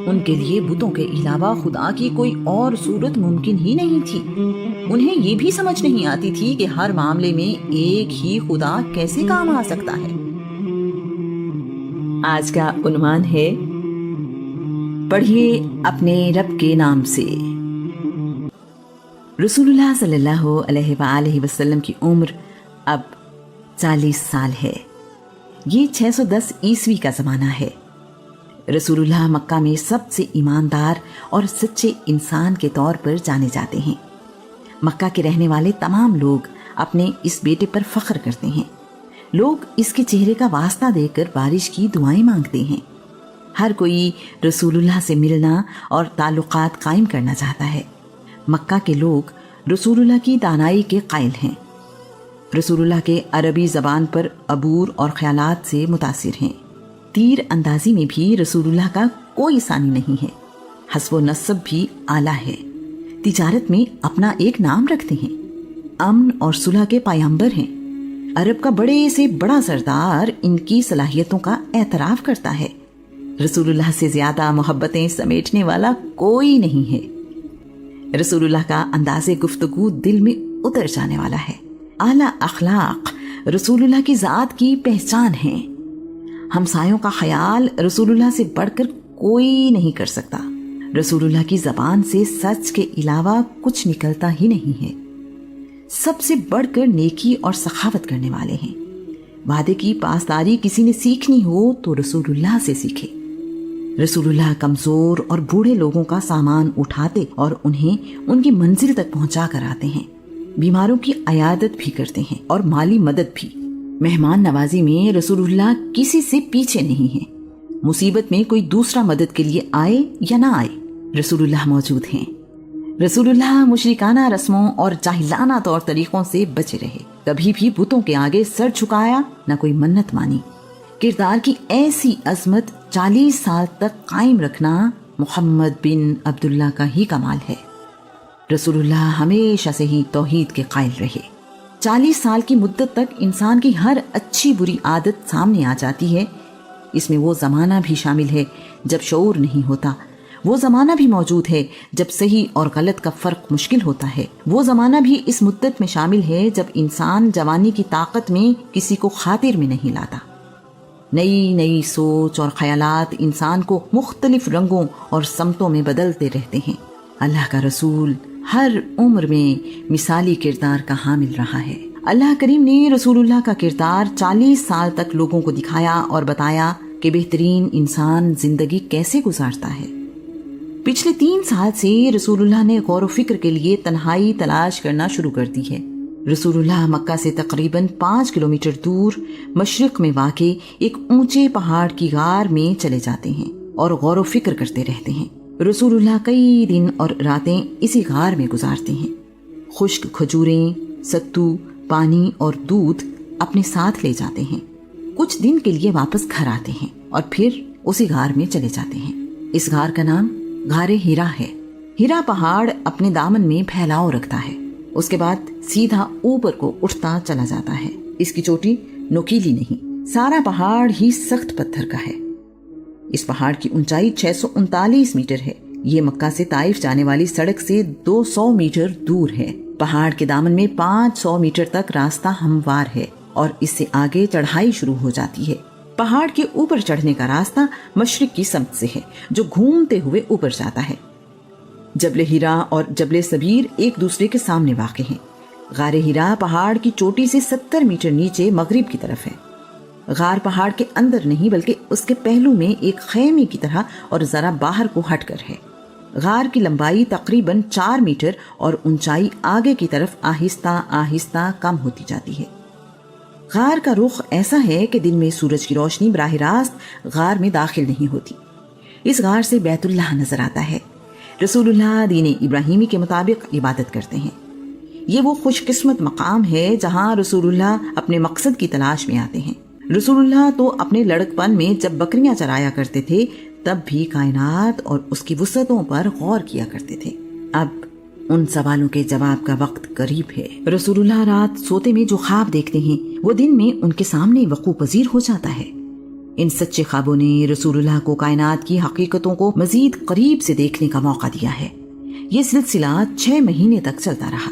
ان کے لیے بتوں کے علاوہ خدا کی کوئی اور صورت ممکن ہی نہیں تھی۔ انہیں یہ بھی سمجھ نہیں آتی تھی کہ ہر معاملے میں ایک ہی خدا کیسے کام آ سکتا ہے۔ آج کا عنوان ہے پڑھیے اپنے رب کے نام سے۔ رسول اللہ صلی اللہ علیہ وآلہ وسلم کی عمر اب 40 سال ہے۔ یہ 610 عیسوی کا زمانہ ہے۔ رسول اللہ مکہ میں سب سے ایماندار اور سچے انسان کے طور پر جانے جاتے ہیں۔ مکہ کے رہنے والے تمام لوگ اپنے اس بیٹے پر فخر کرتے ہیں۔ لوگ اس کے چہرے کا واسطہ دے کر بارش کی دعائیں مانگتے ہیں۔ ہر کوئی رسول اللہ سے ملنا اور تعلقات قائم کرنا چاہتا ہے۔ مکہ کے لوگ رسول اللہ کی دانائی کے قائل ہیں۔ رسول اللہ کے عربی زبان پر عبور اور خیالات سے متاثر ہیں۔ تیر اندازی میں بھی رسول اللہ کا کوئی ثانی نہیں ہے۔ حسب و نسب بھی اعلیٰ ہے۔ تجارت میں اپنا ایک نام رکھتے ہیں۔ امن اور صلح کے پیغمبر ہیں۔ عرب کا بڑے سے بڑا سردار ان کی صلاحیتوں کا اعتراف کرتا ہے۔ رسول اللہ سے زیادہ محبتیں سمیٹنے والا کوئی نہیں ہے۔ رسول اللہ کا انداز گفتگو دل میں اتر جانے والا ہے۔ اعلیٰ اخلاق رسول اللہ کی ذات کی پہچان ہے۔ ہمسایوں کا خیال رسول اللہ سے بڑھ کر کوئی نہیں کر سکتا۔ رسول اللہ کی زبان سے سچ کے علاوہ کچھ نکلتا ہی نہیں ہے۔ سب سے بڑھ کر نیکی اور سخاوت کرنے والے ہیں۔ وعدے کی پاسداری کسی نے سیکھنی ہو تو رسول اللہ سے سیکھے۔ رسول اللہ کمزور اور بوڑھے لوگوں کا سامان اٹھاتے اور انہیں ان کی منزل تک پہنچا کر آتے ہیں۔ بیماروں کی عیادت بھی کرتے ہیں اور مالی مدد بھی۔ مہمان نوازی میں رسول اللہ کسی سے پیچھے نہیں ہیں۔ مصیبت میں کوئی دوسرا مدد کے لیے آئے یا نہ آئے، رسول اللہ موجود ہیں۔ رسول اللہ مشرکانہ رسموں اور جاہلانہ طور طریقوں سے بچے رہے۔ کبھی بھی بتوں کے آگے سر جھکایا نہ کوئی منت مانی۔ کردار کی ایسی عظمت 40 سال تک قائم رکھنا محمد بن عبداللہ کا ہی کمال ہے۔ رسول اللہ ہمیشہ سے ہی توحید کے قائل رہے۔ 40 سال کی مدت تک انسان کی ہر اچھی بری عادت سامنے آ جاتی ہے۔ اس میں وہ زمانہ بھی شامل ہے جب شعور نہیں ہوتا۔ وہ زمانہ بھی موجود ہے جب صحیح اور غلط کا فرق مشکل ہوتا ہے۔ وہ زمانہ بھی اس مدت میں شامل ہے جب انسان جوانی کی طاقت میں کسی کو خاطر میں نہیں لاتا۔ نئی نئی سوچ اور خیالات انسان کو مختلف رنگوں اور سمتوں میں بدلتے رہتے ہیں۔ اللہ کا رسول ہر عمر میں مثالی کردار کا حامل رہا ہے۔ اللہ کریم نے رسول اللہ کا کردار 40 سال تک لوگوں کو دکھایا اور بتایا کہ بہترین انسان زندگی کیسے گزارتا ہے۔ پچھلے 3 سال سے رسول اللہ نے غور و فکر کے لیے تنہائی تلاش کرنا شروع کر دی ہے۔ رسول اللہ مکہ سے تقریباً 5 کلومیٹر دور مشرق میں واقع ایک اونچے پہاڑ کی غار میں چلے جاتے ہیں اور غور و فکر کرتے رہتے ہیں۔ رسول اللہ کئی دن اور راتیں اسی غار میں گزارتے ہیں۔ خشک کھجوریں، ستو، پانی اور دودھ اپنے ساتھ لے جاتے ہیں۔ کچھ دن کے لیے واپس گھر آتے ہیں اور پھر اسی غار میں چلے جاتے ہیں۔ اس غار کا نام غار ہیرا ہے۔ ہیرا پہاڑ اپنے دامن میں پھیلاؤ رکھتا ہے۔ اس کے بعد سیدھا اوپر کو اٹھتا چلا جاتا ہے۔ اس کی چوٹی نوکیلی نہیں، سارا پہاڑ ہی سخت پتھر کا ہے۔ اس پہاڑ کی اونچائی 639 میٹر ہے۔ یہ مکہ سے طائف جانے والی سڑک سے 200 میٹر دور ہے۔ پہاڑ کے دامن میں 500 میٹر تک راستہ ہموار ہے اور اس سے آگے چڑھائی شروع ہو جاتی ہے۔ پہاڑ کے اوپر چڑھنے کا راستہ مشرق کی سمت سے ہے جو گھومتے ہوئے اوپر جاتا ہے۔ جبل ہیرا اور جبل سبیر ایک دوسرے کے سامنے واقع ہیں۔ غار ہیرا پہاڑ کی چوٹی سے 70 میٹر نیچے مغرب کی طرف ہے۔ غار پہاڑ کے اندر نہیں بلکہ اس کے پہلو میں ایک خیمے کی طرح اور ذرا باہر کو ہٹ کر ہے۔ غار کی لمبائی تقریباً 4 میٹر اور اونچائی آگے کی طرف آہستہ آہستہ کم ہوتی جاتی ہے۔ غار کا رخ ایسا ہے کہ دن میں سورج کی روشنی براہ راست غار میں داخل نہیں ہوتی۔ اس غار سے بیت اللہ نظر آتا ہے۔ رسول اللہ دین ابراہیمی کے مطابق عبادت کرتے ہیں۔ یہ وہ خوش قسمت مقام ہے جہاں رسول اللہ اپنے مقصد کی تلاش میں آتے ہیں۔ رسول اللہ تو اپنے لڑکپن میں جب بکریاں چرایا کرتے تھے تب بھی کائنات اور اس کی وسعتوں پر غور کیا کرتے تھے۔ اب ان سوالوں کے جواب کا وقت قریب ہے۔ رسول اللہ رات سوتے میں جو خواب دیکھتے ہیں وہ دن میں ان کے سامنے وقوع پذیر ہو جاتا ہے۔ ان سچے خوابوں نے رسول اللہ کو کائنات کی حقیقتوں کو مزید قریب سے دیکھنے کا موقع دیا ہے۔ یہ سلسلہ 6 مہینے تک چلتا رہا۔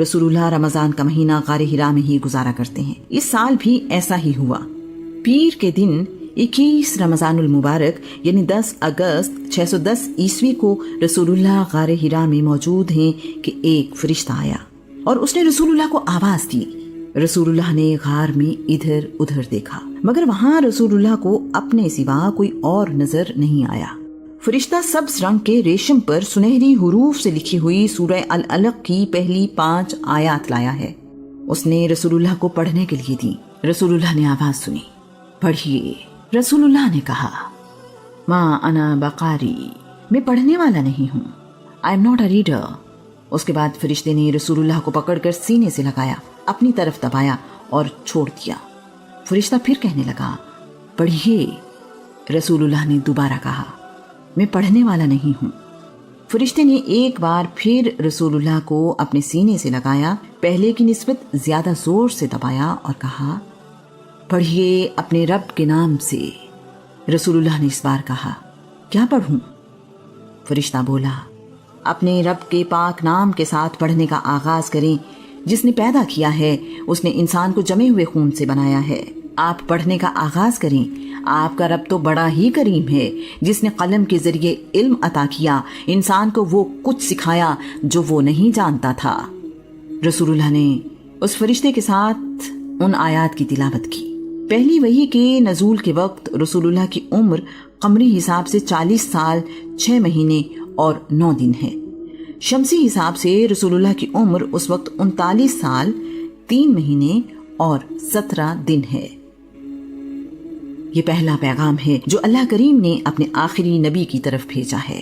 رسول اللہ رمضان کا مہینہ غار حرا میں ہی گزارا کرتے ہیں۔ اس سال بھی ایسا ہی ہوا۔ پیر کے دن 21 رمضان المبارک یعنی 10 اگست 610 عیسوی کو رسول اللہ غار حرا میں موجود ہیں کہ ایک فرشتہ آیا اور اس نے رسول اللہ کو آواز دی۔ رسول اللہ نے غار میں ادھر ادھر دیکھا مگر وہاں رسول اللہ کو اپنے سوا کوئی اور نظر نہیں آیا۔ فرشتہ سبز رنگ کے ریشم پر سنہری حروف سے لکھی ہوئی سورہ العلق کی پہلی 5 آیات لایا ہے۔ اس نے رسول اللہ کو پڑھنے کے لیے دی۔ رسول اللہ نے آواز سنی، پڑھیے۔ رسول اللہ نے کہا، ما انا بقاری، میں پڑھنے والا نہیں ہوں، I am not a reader. اس کے بعد فرشتے نے رسول اللہ کو پکڑ کر سینے سے لگایا، اپنی طرف دبایا اور چھوڑ دیا۔ فرشتہ پھر کہنے لگا، پڑھیے۔ رسول اللہ نے دوبارہ کہا، میں پڑھنے والا نہیں ہوں۔ فرشتے نے ایک بار پھر رسول اللہ کو اپنے سینے سے لگایا، پہلے کی نسبت زیادہ زور سے دبایا اور کہا، پڑھیے اپنے رب کے نام سے۔ رسول اللہ نے اس بار کہا، کیا پڑھوں؟ فرشتہ بولا، اپنے رب کے پاک نام کے ساتھ پڑھنے کا آغاز کریں۔ جس نے پیدا کیا ہے اس نے انسان کو جمے ہوئے خون سے بنایا ہے۔ آپ پڑھنے کا آغاز کریں۔ آپ کا رب تو بڑا ہی کریم ہے، جس نے قلم کے ذریعے علم عطا کیا، انسان کو وہ کچھ سکھایا جو وہ نہیں جانتا تھا۔ رسول اللہ نے اس فرشتے کے ساتھ ان آیات کی تلاوت کی۔ پہلی وحی کے نزول کے وقت رسول اللہ کی عمر قمری حساب سے 40 سال 6 مہینے اور 9 دن ہے۔ شمسی حساب سے رسول اللہ کی عمر اس وقت 39 سال 3 مہینے اور 17 دن ہے۔ یہ پہلا پیغام ہے جو اللہ کریم نے اپنے آخری نبی کی طرف بھیجا ہے۔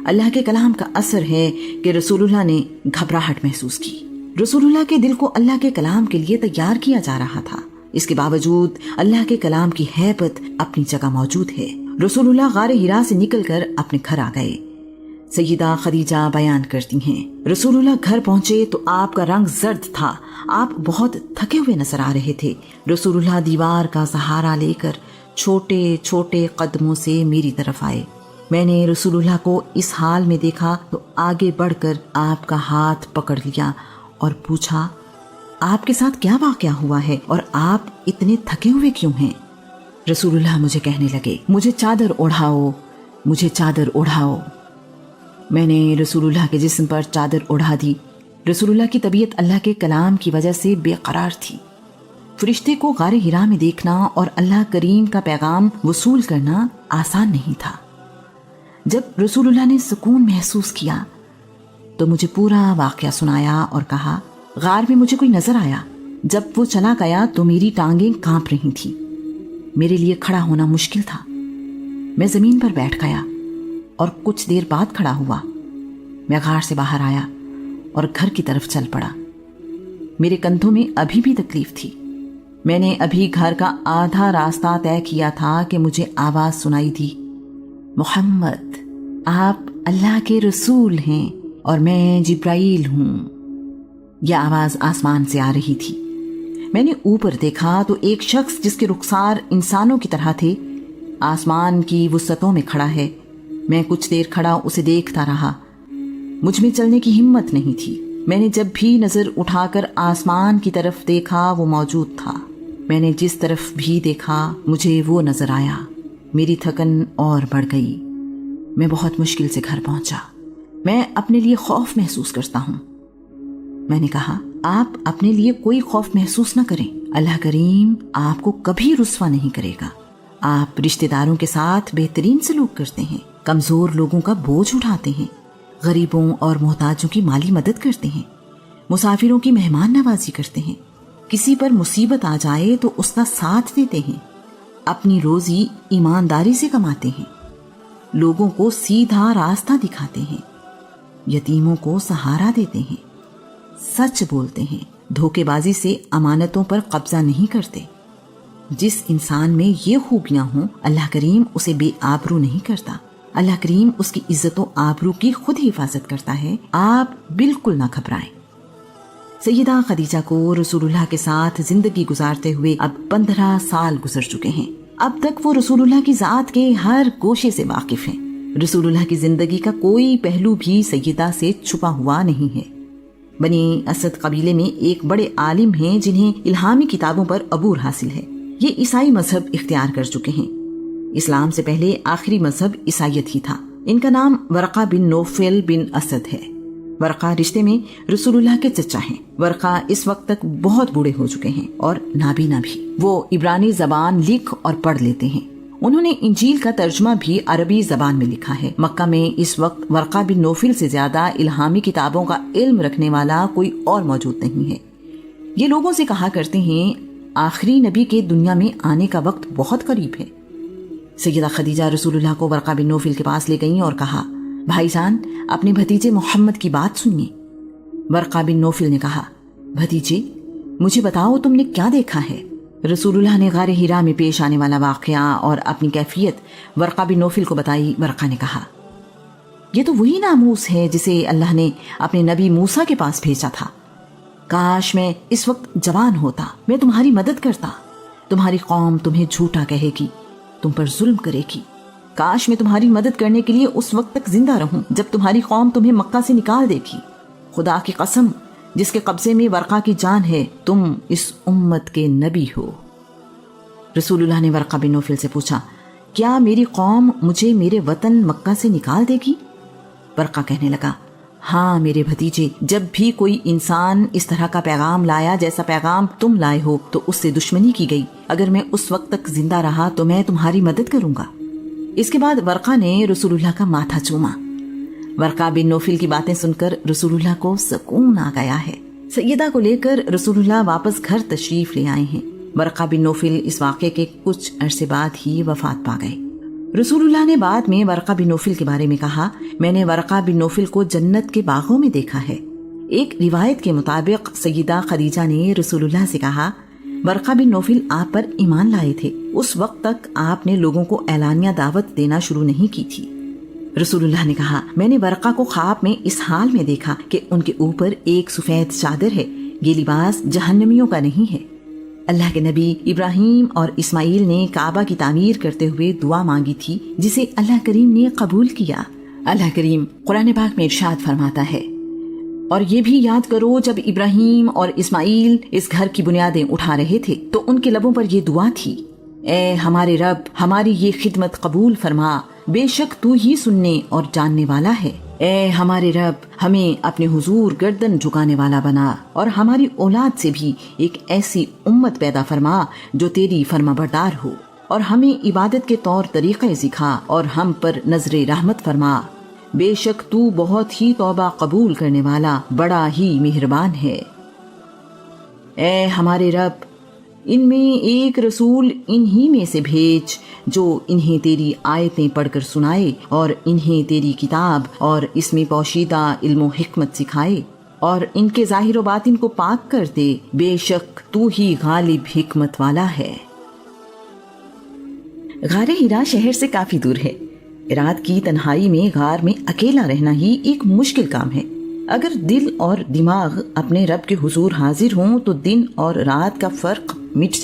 اللہ کے کلام کا اثر ہے کہ رسول اللہ نے گھبراہٹ محسوس کی۔ رسول اللہ کے دل کو اللہ کے کلام کے لیے تیار کیا جا رہا تھا۔ اس کے باوجود اللہ کے کلام کی ہیبت اپنی جگہ موجود ہے۔ رسول اللہ غار حرا سے نکل کر اپنے گھر آ گئے۔ سیدہ خدیجہ بیان کرتی ہیں، رسول اللہ گھر پہنچے تو آپ کا رنگ زرد تھا، آپ بہت تھکے ہوئے نظر آ رہے تھے۔ رسول اللہ دیوار کا سہارا لے کر چھوٹے چھوٹے قدموں سے میری طرف آئے۔ میں نے رسول اللہ کو اس حال میں دیکھا تو آگے بڑھ کر آپ کا ہاتھ پکڑ لیا اور پوچھا، آپ کے ساتھ کیا واقعہ ہوا ہے اور آپ اتنے تھکے ہوئے کیوں ہیں؟ رسول اللہ مجھے کہنے لگے، مجھے چادر اوڑھاؤ، مجھے چادر اوڑھاؤ۔ میں نے رسول اللہ کے جسم پر چادر اڑا دی۔ رسول اللہ کی طبیعت اللہ کے کلام کی وجہ سے بے قرار تھی۔ فرشتے کو غار حرا میں دیکھنا اور اللہ کریم کا پیغام وصول کرنا آسان نہیں تھا۔ جب رسول اللہ نے سکون محسوس کیا تو مجھے پورا واقعہ سنایا اور کہا، غار میں مجھے کوئی نظر آیا۔ جب وہ چلا گیا تو میری ٹانگیں کانپ رہی تھیں، میرے لیے کھڑا ہونا مشکل تھا۔ میں زمین پر بیٹھ گیا اور کچھ دیر بعد کھڑا ہوا۔ میں غار سے باہر آیا اور گھر کی طرف چل پڑا۔ میرے کندھوں میں ابھی بھی تکلیف تھی۔ میں نے ابھی گھر کا آدھا راستہ طے کیا تھا کہ مجھے آواز سنائی دی، محمد آپ اللہ کے رسول ہیں اور میں جبرائیل ہوں۔ یہ آواز آسمان سے آ رہی تھی۔ میں نے اوپر دیکھا تو ایک شخص جس کے رخسار انسانوں کی طرح تھے آسمان کی وسعتوں میں کھڑا ہے۔ میں کچھ دیر کھڑا اسے دیکھتا رہا۔ مجھ میں چلنے کی ہمت نہیں تھی۔ میں نے جب بھی نظر اٹھا کر آسمان کی طرف دیکھا وہ موجود تھا۔ میں نے جس طرف بھی دیکھا مجھے وہ نظر آیا۔ میری تھکن اور بڑھ گئی۔ میں بہت مشکل سے گھر پہنچا۔ میں اپنے لیے خوف محسوس کرتا ہوں۔ میں نے کہا، آپ اپنے لیے کوئی خوف محسوس نہ کریں، اللہ کریم آپ کو کبھی رسوا نہیں کرے گا۔ آپ رشتہ داروں کے ساتھ بہترین سلوک کرتے ہیں، کمزور لوگوں کا بوجھ اٹھاتے ہیں، غریبوں اور محتاجوں کی مالی مدد کرتے ہیں، مسافروں کی مہمان نوازی کرتے ہیں، کسی پر مصیبت آ جائے تو اس کا ساتھ دیتے ہیں، اپنی روزی ایمانداری سے کماتے ہیں، لوگوں کو سیدھا راستہ دکھاتے ہیں، یتیموں کو سہارا دیتے ہیں، سچ بولتے ہیں، دھوکے بازی سے امانتوں پر قبضہ نہیں کرتے۔ جس انسان میں یہ خوبیاں ہوں اللہ کریم اسے بے آبرو نہیں کرتا، اللہ کریم اس کی عزت و آبرو کی خود حفاظت کرتا ہے۔ آپ بالکل نہ گھبرائیں۔ سیدہ خدیجہ کو رسول اللہ کے ساتھ زندگی گزارتے ہوئے اب 15 سال گزر چکے ہیں۔ اب تک وہ رسول اللہ کی ذات کے ہر گوشے سے واقف ہیں۔ رسول اللہ کی زندگی کا کوئی پہلو بھی سیدہ سے چھپا ہوا نہیں ہے۔ بنی اسد قبیلے میں ایک بڑے عالم ہیں جنہیں الہامی کتابوں پر عبور حاصل ہے۔ یہ عیسائی مذہب اختیار کر چکے ہیں۔ اسلام سے پہلے آخری مذہب عیسائیت ہی تھا۔ ان کا نام ورقہ بن نوفل بن اسد ہے۔ ورقہ رشتے میں رسول اللہ کے چچا ہیں۔ ورقہ اس وقت تک بہت بوڑھے ہو چکے ہیں اور نابینا بھی۔ وہ عبرانی زبان لکھ اور پڑھ لیتے ہیں۔ انہوں نے انجیل کا ترجمہ بھی عربی زبان میں لکھا ہے۔ مکہ میں اس وقت ورقہ بن نوفل سے زیادہ الہامی کتابوں کا علم رکھنے والا کوئی اور موجود نہیں ہے۔ یہ لوگوں سے کہا کرتے ہیں آخری نبی کے دنیا میں آنے کا وقت بہت قریب ہے۔ سیدہ خدیجہ رسول اللہ کو ورقہ بن نوفل کے پاس لے گئیں اور کہا، بھائی جان، اپنے بھتیجے محمد کی بات سنیے۔ ورقہ بن نوفل نے کہا، بھتیجے مجھے بتاؤ تم نے کیا دیکھا ہے؟ رسول اللہ نے غار ہیرا میں پیش آنے والا واقعہ اور اپنی کیفیت ورقہ بن نوفل کو بتائی۔ ورقہ نے کہا، یہ تو وہی ناموس ہے جسے اللہ نے اپنے نبی موسیٰ کے پاس بھیجا تھا۔ کاش میں اس وقت جوان ہوتا، میں تمہاری مدد کرتا۔ تمہاری قوم تمہیں جھوٹا کہے گی، تم پر ظلم کرے گی۔ کاش میں تمہاری مدد کرنے کے لیے اس وقت تک زندہ رہوں جب تمہاری قوم تمہیں مکہ سے نکال دے گی۔ خدا کی قسم جس کے قبضے میں ورقہ کی جان ہے، تم اس امت کے نبی ہو۔ رسول اللہ نے ورقہ بن نوفل سے پوچھا، کیا میری قوم مجھے میرے وطن مکہ سے نکال دے گی؟ ورقہ کہنے لگا، ہاں میرے بھتیجے، جب بھی کوئی انسان اس طرح کا پیغام لایا جیسا پیغام تم لائے ہو تو اس سے دشمنی کی گئی۔ اگر میں اس وقت تک زندہ رہا تو میں تمہاری مدد کروں گا۔ اس کے بعد ورقہ نے رسول اللہ کا ماتھا چوما۔ ورقہ بن نوفل کی باتیں سن کر رسول اللہ کو سکون آ گیا ہے۔ سیدہ کو لے کر رسول اللہ واپس گھر تشریف لے آئے ہیں۔ ورقہ بن نوفل اس واقعے کے کچھ عرصے بعد ہی وفات پا گئے۔ رسول اللہ نے بعد میں ورقہ بن نوفل کے بارے میں کہا، میں نے ورقہ بن نوفل کو جنت کے باغوں میں دیکھا ہے۔ ایک روایت کے مطابق سیدہ خدیجہ نے رسول اللہ سے کہا، ورقہ بن نوفل آپ پر ایمان لائے تھے، اس وقت تک آپ نے لوگوں کو اعلانیہ دعوت دینا شروع نہیں کی تھی۔ رسول اللہ نے کہا، میں نے ورقہ کو خواب میں اس حال میں دیکھا کہ ان کے اوپر ایک سفید چادر ہے، یہ لباس جہنمیوں کا نہیں ہے۔ اللہ کے نبی ابراہیم اور اسماعیل نے کعبہ کی تعمیر کرتے ہوئے دعا مانگی تھی جسے اللہ کریم نے قبول کیا۔ اللہ کریم قرآن پاک میں ارشاد فرماتا ہے، اور یہ بھی یاد کرو جب ابراہیم اور اسماعیل اس گھر کی بنیادیں اٹھا رہے تھے تو ان کے لبوں پر یہ دعا تھی، اے ہمارے رب ہماری یہ خدمت قبول فرما، بے شک تو ہی سننے اور جاننے والا ہے۔ اے ہمارے رب ہمیں اپنے حضور گردن جھکانے والا بنا اور ہماری اولاد سے بھی ایک ایسی امت پیدا فرما جو تیری فرما بردار ہو، اور ہمیں عبادت کے طور طریقے سکھا اور ہم پر نظر رحمت فرما، بے شک تو بہت ہی توبہ قبول کرنے والا بڑا ہی مہربان ہے۔ اے ہمارے رب ان میں ایک رسول انہی میں سے بھیج جو انہیں تیری آیتیں پڑھ کر سنائے اور انہیں تیری کتاب اور اس میں پوشیدہ علم و حکمت سکھائے اور ان کے ظاہر و باطن کو پاک کر دے، بے شک تو ہی غالب حکمت والا ہے۔ غار ہیرا شہر سے کافی دور ہے۔ رات کی تنہائی میں غار میں اکیلا رہنا ہی ایک مشکل کام ہے۔ اگر دل اور دماغ اپنے رب کے حضور حاضر ہوں تو دن اور رات کا فرق مٹ جائے۔